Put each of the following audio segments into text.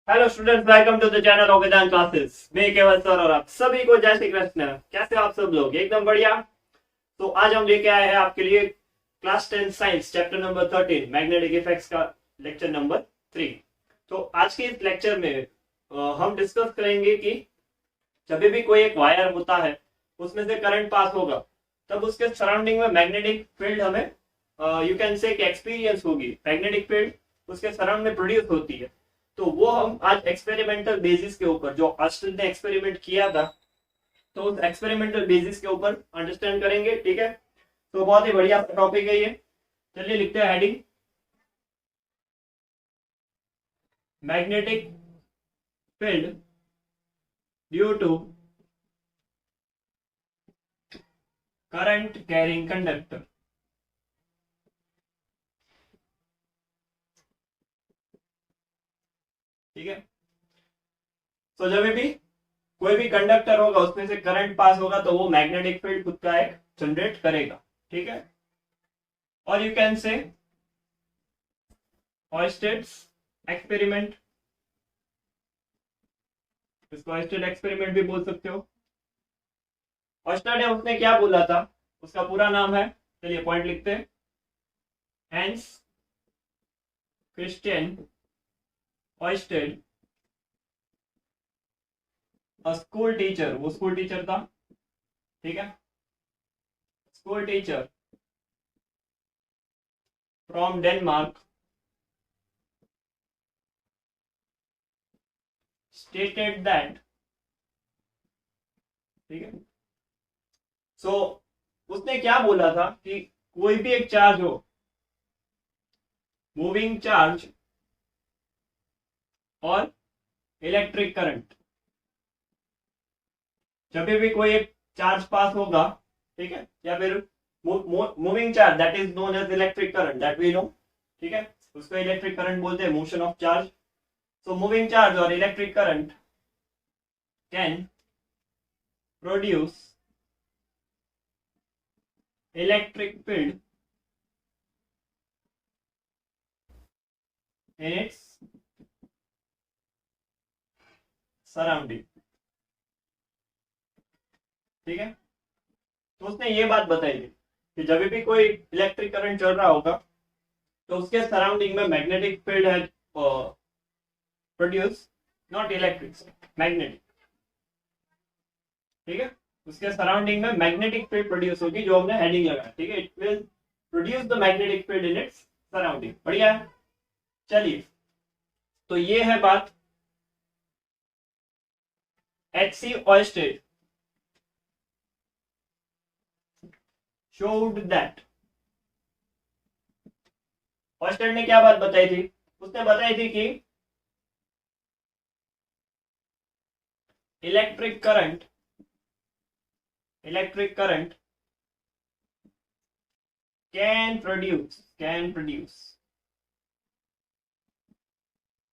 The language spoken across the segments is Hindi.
Hello students, welcome to the channel of Vedant classes. मैं केवल सर और आप सभी को जय श्री कृष्ण। कैसे हो आप सब लोग? एकदम बढ़िया। तो आज हम लेके आए हैं आपके लिए class 10 science chapter number 13 magnetic effects का लेक्चर नंबर 3। तो आज के इस लेक्चर में हम डिस्कस करेंगे कि जब भी कोई एक वायर होता है उसमें से करंट पास होगा तब उसके सराउंडिंग में मैग्नेटिक फील्ड हमें यू कैन से एक्सपीरियंस होगी। मैग्नेटिक फील्ड उसके सराउंड में प्रोड्यूस होती है। तो वो हम आज एक्सपेरिमेंटल बेसिस के ऊपर, जो अस्टन ने एक्सपेरिमेंट किया था, तो उस एक्सपेरिमेंटल बेसिस के ऊपर अंडरस्टैंड करेंगे। ठीक है, तो बहुत ही बढ़िया टॉपिक है ये। चलिए लिखते हैं heading, magnetic field due to current carrying conductor. ठीक है, तो जब भी कोई भी कंडक्टर होगा उसमें से करंट पास होगा तो वो मैग्नेटिक फील्ड खुद का एक जनरेट करेगा। ठीक है, और यू कैन से ऑयस्टेड्स एक्सपेरिमेंट, इसको ऑयस्टेड एक्सपेरिमेंट भी बोल सकते हो। ऑयस्टेड ने उसने क्या बोला था, उसका पूरा नाम है, चलिए पॉइंट लिखते हैं, हैंस क्रिश्चियन ऑयस्टेड, स्कूल टीचर, वो स्कूल टीचर था। ठीक है, school teacher from Denmark stated that, ठीक है, सो उसने क्या बोला था कि कोई भी एक चार्ज हो, मूविंग चार्ज और इलेक्ट्रिक करंट, जब भी कोई एक चार्ज पास होगा, ठीक है, या फिर moving charge that is known as electric current, that we know. ठीक है, उसको इलेक्ट्रिक करंट बोलते हैं, motion of charge. So moving charge और electric current can produce electric field in its surrounding. ठीक है, तो उसने ये बात बताई थी कि जब भी कोई इलेक्ट्रिक करंट चल रहा होगा तो उसके सराउंडिंग में मैग्नेटिक फील्ड है प्रोड्यूस, नॉट इलेक्ट्रिक, मैग्नेटिक। ठीक है, उसके सराउंडिंग में मैग्नेटिक फील्ड प्रोड्यूस होगी, जो हमने हेडिंग लगाया। ठीक है, it will produce the magnetic field in its surrounding. बढ़िया है, चलिए, तो ये है बात। एच.सी. ऑयस्टेड showed that, ऑयस्टेड ने क्या बात बताई थी? उसने बताई थी कि electric current can produce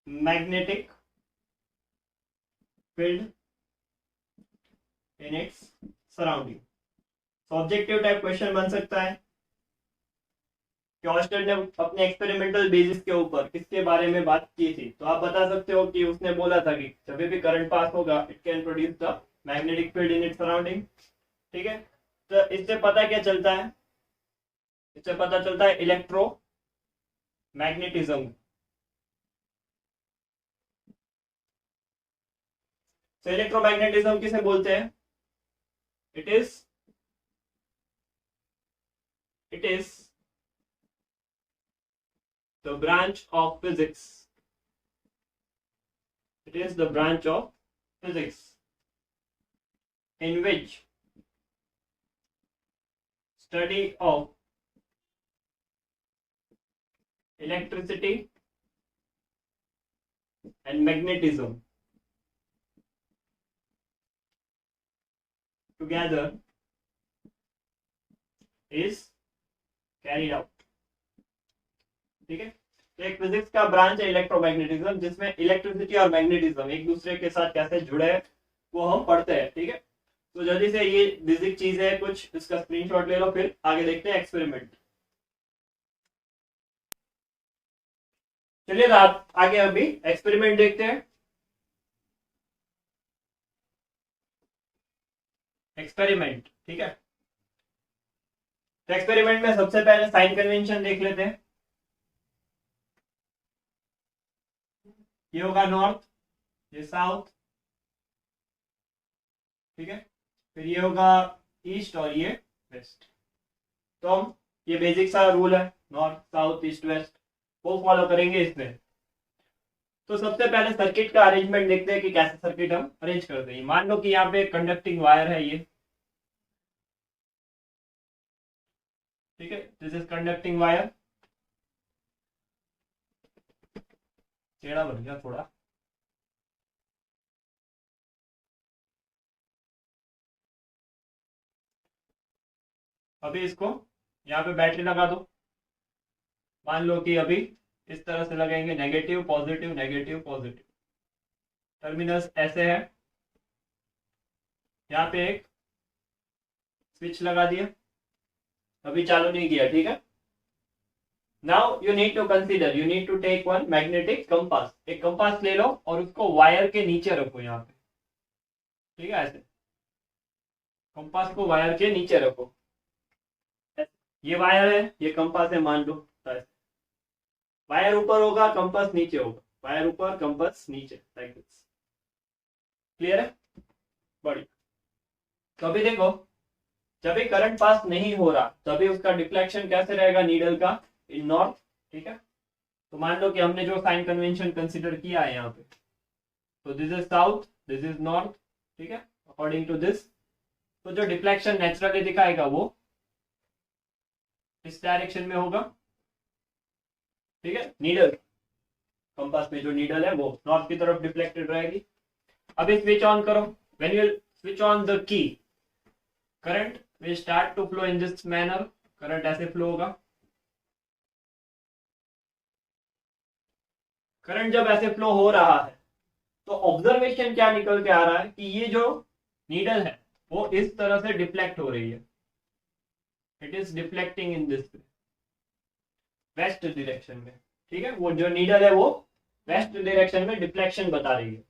magnetic field in its surrounding। तो ऑब्जेक्टिव टाइप क्वेश्चन बन सकता है कि ऑयस्टेड ने अपने एक्सपेरिमेंटल बेसिस के ऊपर किसके बारे में बात की थी। तो आप बता सकते हो कि उसने बोला था कि जब भी करंट पास होगा it can produce the magnetic field in its surrounding. ठीक है, तो इससे पता क्या चलता है? इससे पता चलता है इलेक्ट्रोमैग्नेटिज्म। तो इलेक्ट्रोमैग्नेटिज्म किसे बोलते हैं? It is the branch of physics, it is the branch of physics in which study of electricity and magnetism together is carried out। ठीक है, तो एक फिजिक्स का ब्रांच है इलेक्ट्रोमैग्नेटिज्म, जिसमें इलेक्ट्रिसिटी और मैग्नेटिज्म एक दूसरे के साथ कैसे जुड़े हैं वो हम पढ़ते हैं। ठीक है, तो जल्दी से, ये बेसिक चीज है कुछ, इसका स्क्रीनशॉट ले लो, फिर आगे देखते हैं एक्सपेरिमेंट। चलिए आप आगे अभी एक्सपेरिमेंट देखते हैं। एक्सपेरिमेंट, ठीक है। तो एक्सपेरिमेंट में सबसे पहले साइन कन्वेंशन देख लेते हैं। ये होगा नॉर्थ, ये साउथ, ठीक है। फिर ये होगा ईस्ट और ये वेस्ट। तो हम ये बेसिक सा रूल है, नॉर्थ साउथ ईस्ट वेस्ट, वो फॉलो करेंगे इसमें। तो सबसे पहले सर्किट का अरेंजमेंट देखते हैं कि कैसे सर्किट हम अरेंज करते हैं। मान लो कि यहाँ पे कंडक्टिंग वायर है ये, ठीक है, दिस इज कंडक्टिंग वायर। टेढ़ा बन गया थोड़ा, अभी इसको यहाँ पे बैटरी लगा दो। मान लो कि अभी इस तरह से लगाएंगे, negative positive negative positive, terminals ऐसे है। यहाँ पे एक स्विच लगा दिया, अभी चालू नहीं किया, ठीक है। Now you need to consider, you need to take one magnetic compass. एक कंपास ले लो और उसको वायर के नीचे रखो यहाँ पे, ठीक है। ऐसे कंपास को वायर के नीचे रखो, ये वायर है, ये कंपास है मान लो। वायर ऊपर होगा, कंपास नीचे होगा, वायर ऊपर कंपास नीचे, लाइक दिस। क्लियर है? बढ़िया। तो अभी देखो, जब भी करंट पास नहीं हो रहा तभी उसका डिफ्लेक्शन कैसे रहेगा नीडल का, इन नॉर्थ, ठीक है। तो मान लो कि हमने जो साइन कन्वेंशन कंसीडर किया है यहाँ पे, तो this is south, this is north, ठीक है, अकॉर्डिंग टू दिस। तो जो डिफ्लेक्शन नेचुरली दिखाएगा वो इस डायरेक्शन में होगा, ठीक है। नीडल कंपास में जो नीडल है वो नॉर्थ की तरफ डिफ्लेक्टेड रहेगी। अभी स्विच ऑन करो, when you switch on the key, current will start to flow in this manner. Current ऐसे फ्लो होगा। करंट जब ऐसे फ्लो हो रहा है तो ऑब्जर्वेशन क्या निकल के आ रहा है कि ये जो नीडल है वो इस तरह से डिफ्लेक्ट हो रही है। It is deflecting in this way, west direction में, ठीक है। वो जो नीडल है वो वेस्ट डायरेक्शन में डिफ्लेक्शन बता रही है।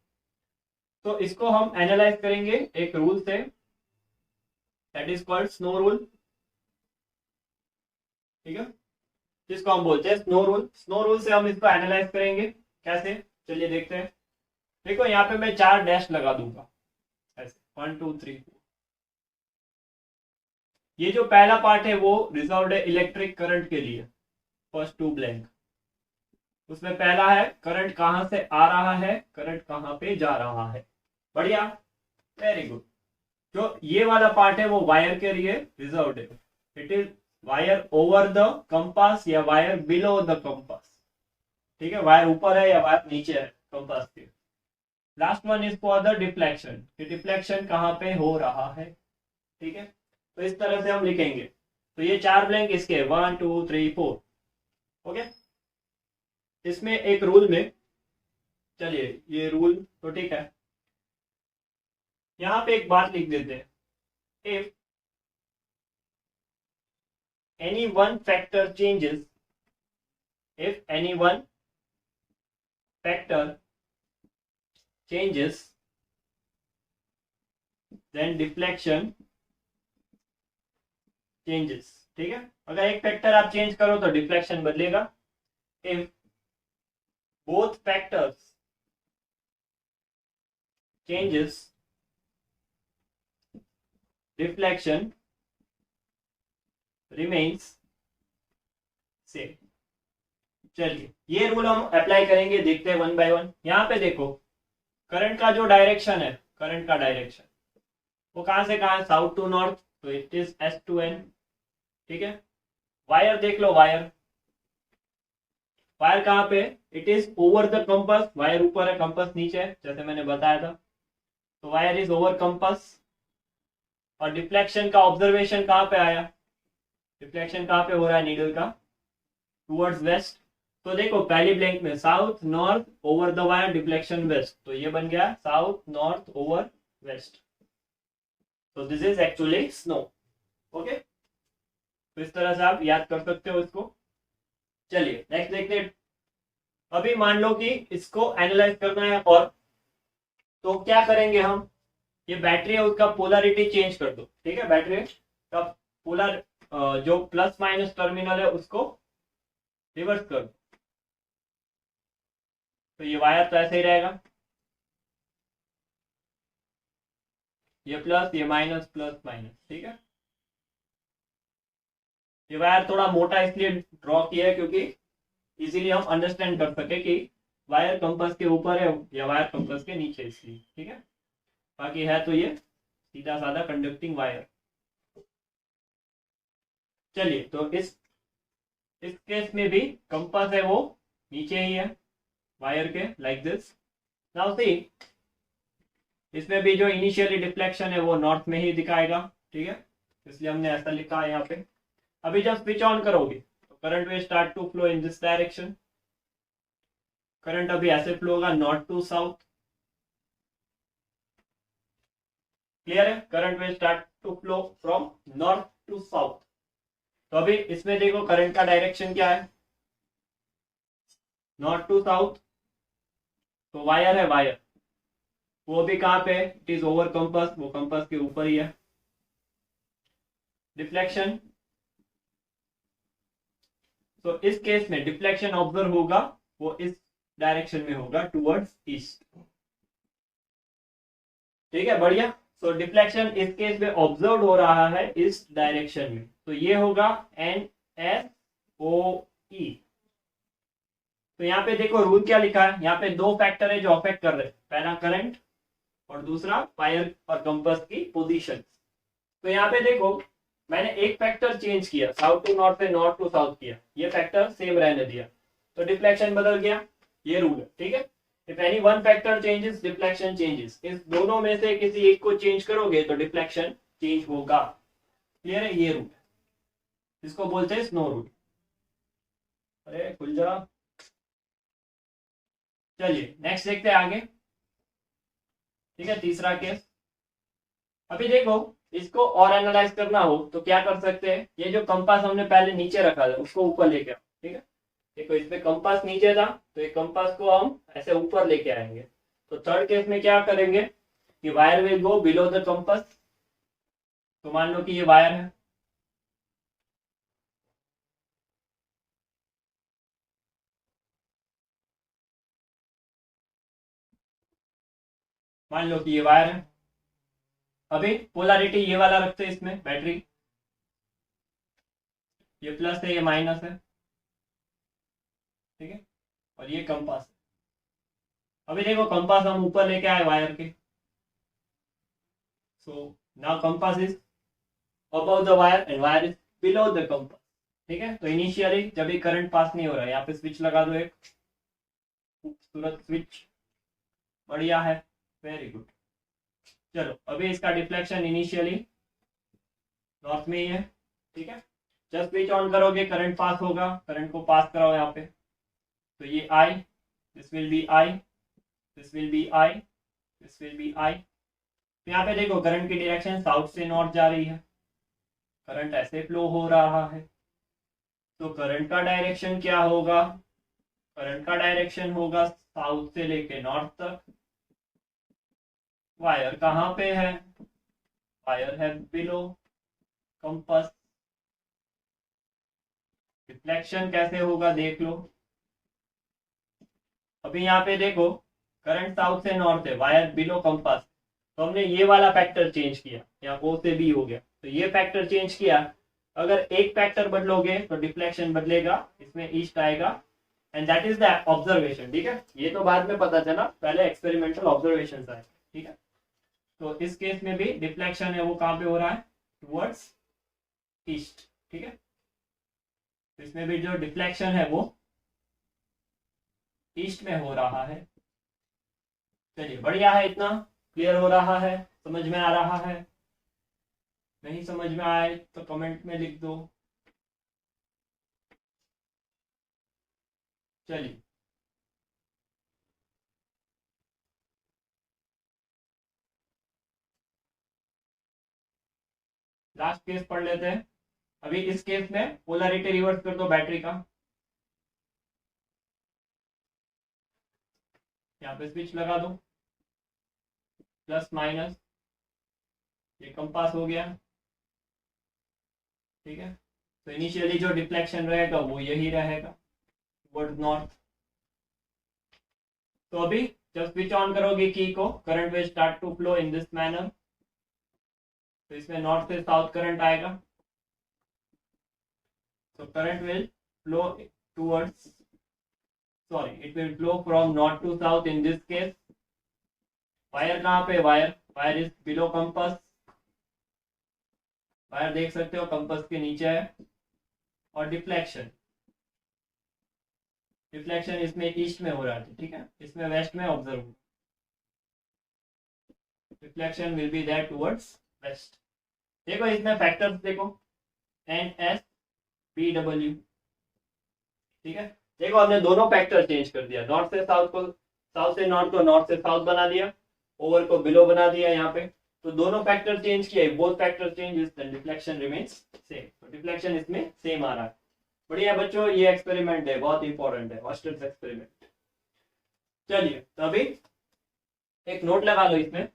तो इसको हम एनालाइज करेंगे एक रूल से, that is called snow rule, ठीक है, जिसको हम बोलते हैं स्नो रूल। स्नो रूल से हम इसको एनालाइज करेंगे कैसे, चलिए देखते हैं। देखो यहाँ पे मैं 4 डैश लगा दूंगा ऐसे, 1 2 3 4। ये जो पहला पार्ट है वो रिजर्व्ड है इलेक्ट्रिक करंट के लिए, फर्स्ट 2 ब्लैंक। उसमें पहला है करंट कहां से आ रहा है, करंट कहां पे जा रहा है। बढ़िया, वेरी गुड। जो ये वाला पार्ट है वो वायर के लिए रिजर्व्ड है। It is wire over the compass या वायर बिलो द कंपास, ठीक है। वायर ऊपर है या वायर नीचे है कंपास के। Last one is for the deflection, कि डिफ्लेक्शन कहां पे हो रहा है, ठीक है। तो इस तरह से हम लिखेंगे। तो ये 4 ब्लैंक इसके 1 2 3 4, ओके। इसमें एक रूल में, चलिए ये रूल तो ठीक है, यहां पे एक बात लिख देते हैं। If any one factor changes, if any one factor changes, then deflection changes, ठीक है। अगर एक फैक्टर आप चेंज करो तो डिफ्लेक्शन बदलेगा। if both factors changes, deflection remains same। चलिए ये रूल हम अप्लाई करेंगे, देखते हैं 1 बाय 1। यहां पे देखो करंट का जो डायरेक्शन है, करंट का डायरेक्शन वो कहां से कहां है, साउथ टू नॉर्थ, तो it is S to N, ठीक है। वायर देख लो, वायर वायर कहां पे, it is over the compass, wire ऊपर है कंपास नीचे है, जैसे मैंने बताया था। तो वायर इज ओवर कंपास। और डिफ्लेक्शन का ऑब्जर्वेशन कहां पे आया, डिफ्लेक्शन कहां पे हो रहा है नीडल का, टूवर्ड्स वेस्ट। तो देखो पहली ब्लैंक में south north over the wire, deflection west, तो ये बन गया साउथ नॉर्थ ओवर वेस्ट। तो this is actually snow, okay. तो इस तरह से आप याद कर सकते हो इसको। चलिए नेक्स्ट देखते हैं। अभी मान लो कि इसको एनालाइज करना है, और तो क्या करेंगे हम, ये बैटरी है उसका पोलरिटी चेंज कर दो, ठीक है। बैटरी का पोलर जो प्लस माइनस टर्मिनल है उसको रिवर्स कर दो, तो ये वायर तो ऐसे ही रहेगा, ये प्लस ये माइनस प्लस माइनस, ठीक है। ये वायर थोड़ा मोटा इसलिए ड्रॉ किया है क्योंकि इजीली हम अंडरस्टैंड कर सके कि वायर कंपास के ऊपर है या वायर कंपास के नीचे, इसलिए, ठीक है। बाकी है तो ये सीधा साधा कंडक्टिंग वायर। चलिए, तो इस केस में भी कंपास है वो नीचे ही है वायर के, लाइक दिस। नाउ सी, इसमें भी जो इनिशियली डिफ्लेक्शन है वो नॉर्थ में ही दिखाएगा, ठीक है, इसलिए हमने ऐसा लिखा है यहाँ पे। अभी जब स्विच ऑन करोगे तो current will start to flow in this direction. Current अभी ऐसे फ्लो होगा, नॉर्थ टू साउथ। क्लियर है? Current will start to flow from north to south. तो अभी इसमें देखो करंट का डायरेक्शन क्या है, नॉर्थ टू साउथ। तो वायर है, वायर वो भी कहां पे, इट इज ओवर कंपास, वो कंपास के ऊपर ही है। डिफ्लेक्शन, तो इस केस में डिफ्लेक्शन ऑब्जर्व होगा वो इस डायरेक्शन में होगा, टुवर्ड्स ईस्ट, ठीक है, बढ़िया। सो डिफ्लेक्शन इस केस में ऑब्जर्व हो रहा है इस डायरेक्शन में, तो ये होगा NSOE। तो यहाँ पे देखो रूल क्या लिखा है, यहाँ पे दो फैक्टर है जो अफेक्ट कर रहे हैं, पहला करंट और दूसरा वायर और कंपास की पोजीशन। तो यहाँ पे देखो मैंने एक फैक्टर चेंज किया, साउथ टू नॉर्थ से नॉर्थ टू साउथ किया, ये फैक्टर सेम रहने दिया, तो डिफ्लेक्शन बदल गया। ये रूल है, ठीक है। If any one factor changes, deflection changes. इस दोनों में से किसी एक को चेंज करोगे तो डिफ्लेक्शन चेंज होगा। क्लियर है? ये रूल है, इसको बोलते हैं स्नो रूल। अरे खुल जा। चलिए नेक्स्ट देखते हैं आगे, ठीक है, तीसरा केस। अभी देखो इसको और एनालाइज करना हो तो क्या कर सकते हैं, ये जो कंपास हमने पहले नीचे रखा था उसको ऊपर लेके आओ, ठीक है। देखो इसमें कंपास नीचे था तो ये कंपास को हम ऐसे ऊपर लेके आएंगे। तो थर्ड केस में क्या करेंगे कि wire will go below the compass. तो मान लो कि ये वायर है, मान लो कि ये वायर है। अभी पोलैरिटी ये वाला रखते हैं इसमें, बैटरी, ये प्लस है ये माइनस है, ठीक है, और ये कंपास है। अभी देखो कंपास हम ऊपर लेके आए वायर के, so now compass is above the wire and wire is below the compass, ठीक है। तो इनिशियली जब भी करंट पास नहीं हो रहा है, यहाँ पे स्विच लगा दो, एक खूबसूरत स्विच, बढ़िया है, वेरी गुड। चलो अभी इसका डिफ्लेक्शन इनिशियली नॉर्थ में ही है, ठीक है। जब स्विच ऑन करोगे करंट पास होगा, करंट को पास कराओ यहाँ पे, तो ये I, this will be I, this will be I, this will be I. तो यहाँ पे देखो करंट की डायरेक्शन साउथ से नॉर्थ जा रही है, करंट ऐसे फ्लो हो रहा है। तो करंट का डायरेक्शन क्या होगा, करंट का डायरेक्शन होगा साउथ से लेके नॉर्थ तक। वायर कहाँ पे है, वायर है बिलो कंपास। रिफ्लेक्शन कैसे होगा देख लो। अभी यहाँ पे देखो करंट साउथ से नॉर्थ है, वायर बिलो कंपास, तो हमने ये वाला फैक्टर चेंज किया, यहाँ O से B हो गया, तो ये फैक्टर चेंज किया। अगर एक फैक्टर बदलोगे तो डिफ्लेक्शन बदलेगा, इसमें ईस्ट आएगा, and that is the observation, ठीक है। ये तो बाद में पता चला, पहले एक्सपेरिमेंटल ऑब्जर्वेशन आए, ठीक है। तो इस केस में भी डिफ्लेक्शन है वो कहाँ पे हो रहा है, टुवर्ड्स ईस्ट, ठीक है। तो इसमें भी जो डिफ्लेक्शन है वो ईस्ट में हो रहा है। चलिए बढ़िया है, इतना क्लियर हो रहा है, समझ में आ रहा है। नहीं समझ में आए तो कमेंट में लिख दो। चलिए लास्ट केस पढ़ लेते हैं। अभी इस केस में पोलैरिटी रिवर्स कर दो बैटरी का, यहाँ पे स्विच लगा दो, प्लस माइनस, ये कंपास हो गया, ठीक है। तो इनिशियली जो डिफ्लेक्शन रहेगा वो यही रहेगा, टुवर्ड्स नॉर्थ। तो अभी जब स्विच ऑन करोगे की को, current will start to flow in this manner. तो इसमें नॉर्थ से साउथ करंट आएगा, so current will flow towards, sorry, it will flow from north to south in this case. Wire कहाँ पे, wire is below compass, wire देख सकते हो कंपास के नीचे है। और डिफ्लेक्शन इसमें ईस्ट में हो रहा है, ठीक है, इसमें वेस्ट में observe. Deflection will be there towards west. देखो इसमें फैक्टर्स देखो, एन एस पी डब्ल्यू, ठीक है। देखो हमने दोनों फैक्टर चेंज कर दिया, नॉर्थ से साउथ को, साउथ से नॉर्थ को नॉर्थ से साउथ बना दिया, ओवर को बिलो बना दिया यहाँ पे। तो दोनों फैक्टर चेंज किए, both factor changes, then deflection remains same. तो डिफ्लेक्शन इसमें सेम आ रहा है। बढ़िया बच्चों, ये एक्सपेरिमेंट है, बहुत इंपॉर्टेंट है, हॉस्टल्स एक्सपेरिमेंट। चलिए तो अभी एक नोट लगा लो इसमें।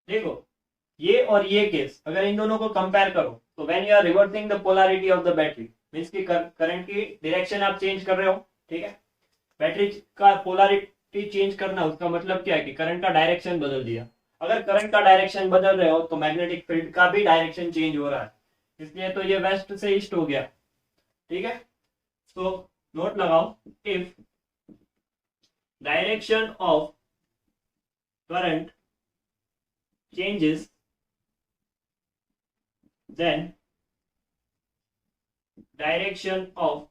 देखो ये और ये केस, अगर इन दोनों को कंपेयर करो, तो when you are reversing the polarity of the battery, means की करंट की डायरेक्शन आप चेंज कर रहे हो, ठीक है। बैटरी का पोलैरिटी चेंज करना, उसका मतलब क्या है कि करंट का डायरेक्शन बदल दिया। अगर करंट का डायरेक्शन बदल रहे हो तो मैग्नेटिक फील्ड का भी डायरेक्शन चेंज हो रहा है, इसलिए तो ये वेस्ट से ईस्ट हो गया, ठीक है। तो नोट लगाओ, if direction of current changes, then direction of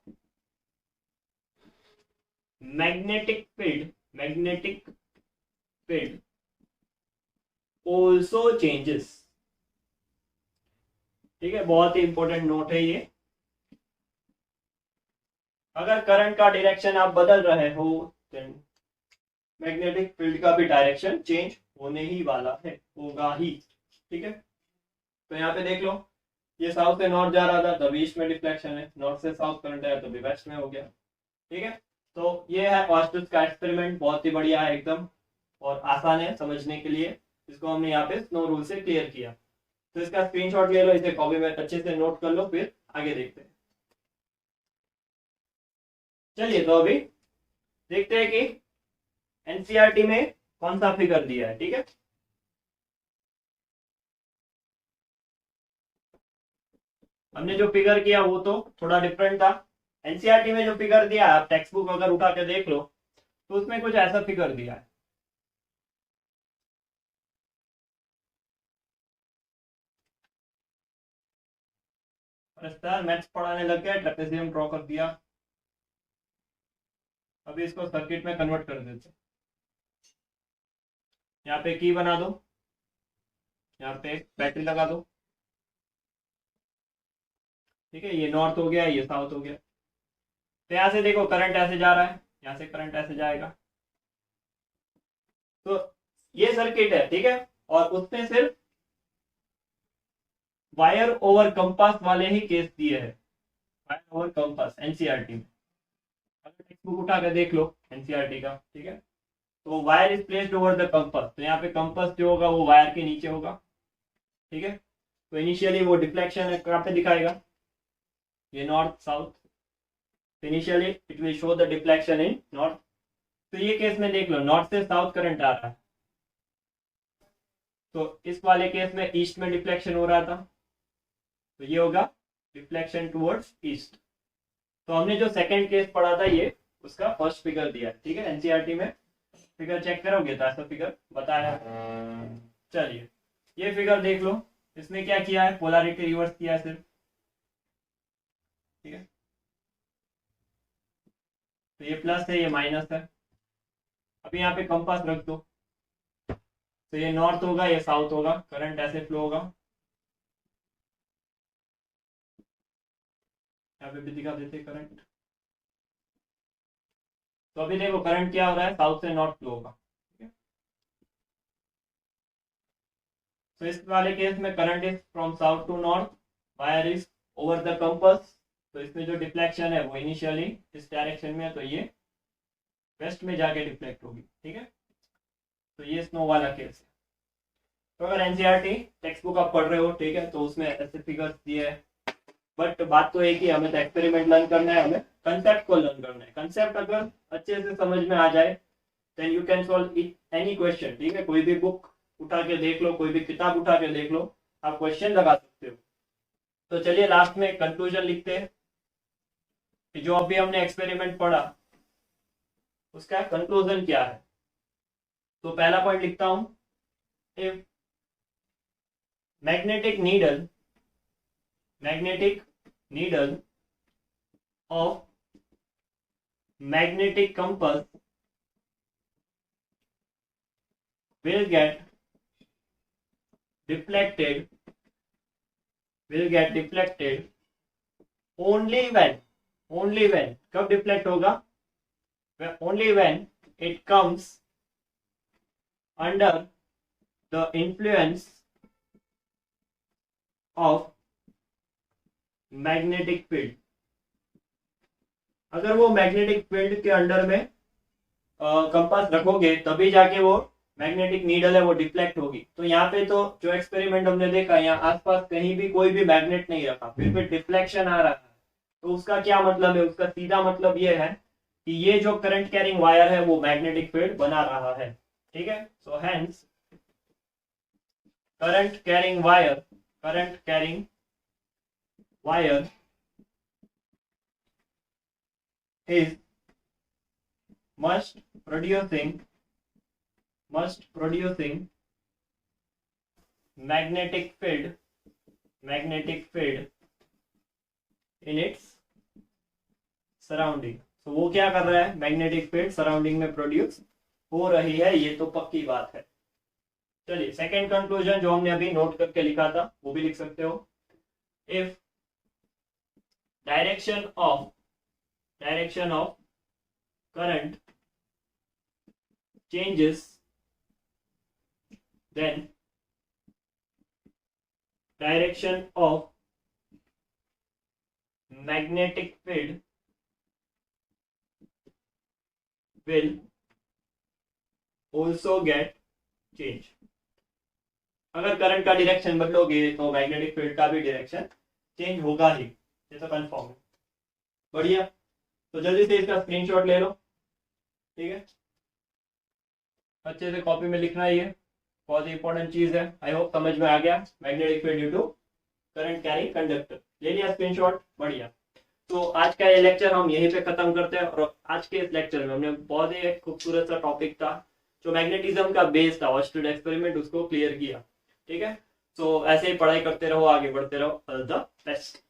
magnetic field also changes, ठीक है। बहुत ही इंपॉर्टेंट नोट है ये। अगर करंट का डायरेक्शन आप बदल रहे हो, then मैग्नेटिक फील्ड का भी डायरेक्शन चेंज होने ही वाला है, होगा ही, ठीक है। तो यहाँ पे देख लो, ये साउथ से नॉर्थ जा रहा था तभी ईस्ट में डिफ्लेक्शन है, नॉर्थ से साउथ करंट आया तो भी वेस्ट में हो गया, ठीक है। तो ये है हॉस्टल्स का एक्सपेरिमेंट, बहुत ही बढ़िया है एकदम, और आसान है समझने के लिए। इसको हमने यहाँ पे स्नो रूल से क्लियर किया। तो इसका स्क्रीनशॉट ले लो, इसे कॉपी में अच्छे से नोट कर लो, फिर आगे देखते हैं। चलिए तो अभी देखते हैं कि एनसीईआरटी में कौन सा फिगर दिया है, ठीक है। हमने जो फिगर किया वो तो थोड़ा डिफरेंट था। एनसीईआरटी में जो फिगर दिया, आप टेक्स्ट बुक अगर उठा के देख लो तो उसमें कुछ ऐसा फिगर दिया है। सर मैथ्स पढ़ाने लग गया, ट्रेपेजियम ड्रॉ कर दिया। अभी इसको सर्किट में कन्वर्ट कर देते। यहाँ पे की बना दो, यहाँ पे बैटरी लगा दो, ठीक है। ये नॉर्थ हो गया, ये साउथ हो गया। तो यहाँ से देखो करंट ऐसे जा रहा है, यहाँ से करंट ऐसे जाएगा। तो ये सर्किट है, ठीक है। और उसमें सिर्फ वायर ओवर कंपास वाले ही केस दिए हैं, वायर ओवर कंपास एनसीईआरटी में। अगर टेक्स्ट बुक उठा कर देख लो एनसीईआरटी का, ठीक है। तो wire is placed over the compass, तो यहाँ पे कंपास जो होगा वो वायर के नीचे होगा, ठीक है। तो इनिशियली वो डिफ्लेक्शन कहाँ पे दिखाएगा, ये north south. Initially it will show the deflection in north. तो ये केस में देख लो, नॉर्थ से साउथ करंट आ रहा है, तो इस वाले केस में ईस्ट में डिफ्लेक्शन हो रहा था, तो ये होगा डिफ्लेक्शन टुवर्ड्स ईस्ट। तो हमने जो सेकंड केस पढ़ा था ये उसका फर्स्ट फिगर दिया, ठीक है। एनसीईआरटी में फिगर चेक करोगे तो ऐसा फिगर बताया। चलिए ये फिगर देख लो, इसमें क्या किया है, पोलैरिटी रिवर्स किया है सिर्फ, ठीक है। तो ये प्लस है, ये माइनस है। अभी यहाँ पे कंपास रख दो, तो ये नॉर्थ होगा, ये साउथ होगा, करंट ऐसे फ्लो होगा। यहाँ पे भी दिखा देते करंट। तो अभी देखो करंट क्या हो रहा है, साउथ से नॉर्थ फ्लो होगा, ठीक है। तो इस वाले केस में current is from south to north, wire is over the compass. तो इसमें जो डिफ्लेक्शन है वो इनिशियली इस डायरेक्शन में है, तो ये वेस्ट में जाके डिफ्लेक्ट होगी, ठीक है। तो ये स्नो वाला केस है। तो अगर एनसीईआरटी टेक्स्ट बुक आप पढ़ रहे हो, ठीक है, तो उसमें ऐसे फिगर्स दिए है, बट बात तो एक ही, हमें तो एक्सपेरिमेंट लर्न करना है, हमें कंसेप्ट को लर्न करना है। कंसेप्ट अगर अच्छे से समझ में आ जाए then you can solve any question, ठीक है। कोई भी बुक उठा के देख लो, कोई भी किताब उठा के देख लो, आप क्वेश्चन लगा सकते हो। तो चलिए लास्ट में कंक्लूजन लिखते हैं कि जो अभी हमने एक्सपेरिमेंट पढ़ा उसका कंक्लूजन क्या है। तो पहला पॉइंट लिखता हूं, if magnetic needle of magnetic compass will get deflected only when कब डिफ्लेक्ट होगा, only when it comes under the influence of magnetic field। अगर वो मैग्नेटिक फील्ड के अंडर में कंपास रखोगे तभी जाके वो मैग्नेटिक नीडल है वो डिफ्लेक्ट होगी। तो यहाँ पे तो जो एक्सपेरिमेंट हमने देखा, यहाँ आसपास कहीं भी कोई भी मैग्नेट नहीं रखा, फिर भी डिफ्लेक्शन आ रहा है। तो उसका क्या मतलब है, उसका सीधा मतलब ये है कि ये जो करंट कैरिंग वायर है वो मैग्नेटिक फील्ड बना रहा है, ठीक है। So hence current carrying wire is must producing magnetic field in its surrounding। तो वो क्या कर रहा है, मैग्नेटिक फील्ड सराउंडिंग में प्रोड्यूस हो रही है, ये तो पक्की बात है। चलिए सेकंड कंक्लूजन जो हमने अभी नोट करके लिखा था वो भी लिख सकते हो, if direction of current changes then direction of magnetic field will also get change। अगर करंट का डायरेक्शन बदलोगे तो मैग्नेटिक फील्ड का भी डायरेक्शन चेंज होगा ही, ये तो कंफर्म है। बढ़िया, तो जल्दी से इसका स्क्रीनशॉट ले लो, ठीक है। अच्छे से कॉपी में लिखना ही है, बहुत ही इंपॉर्टेंट चीज है। आई होप समझ में आ गया। Magnetic field due to current carrying conductor, ले लिया स्क्रीनशॉट, बढ़िया। तो आज का ये लेक्चर हम यहीं पे खत्म करते हैं। और आज के इस लेक्चर में हमने बहुत ही खूबसूरत सा टॉपिक था जो मैग्नेटिज्म का बेस था, ऑस्टेड एक्सपेरिमेंट, उसको क्लियर किया, ठीक है। तो ऐसे ही पढ़ाई करते रहो, आगे बढ़ते रहो। All the best.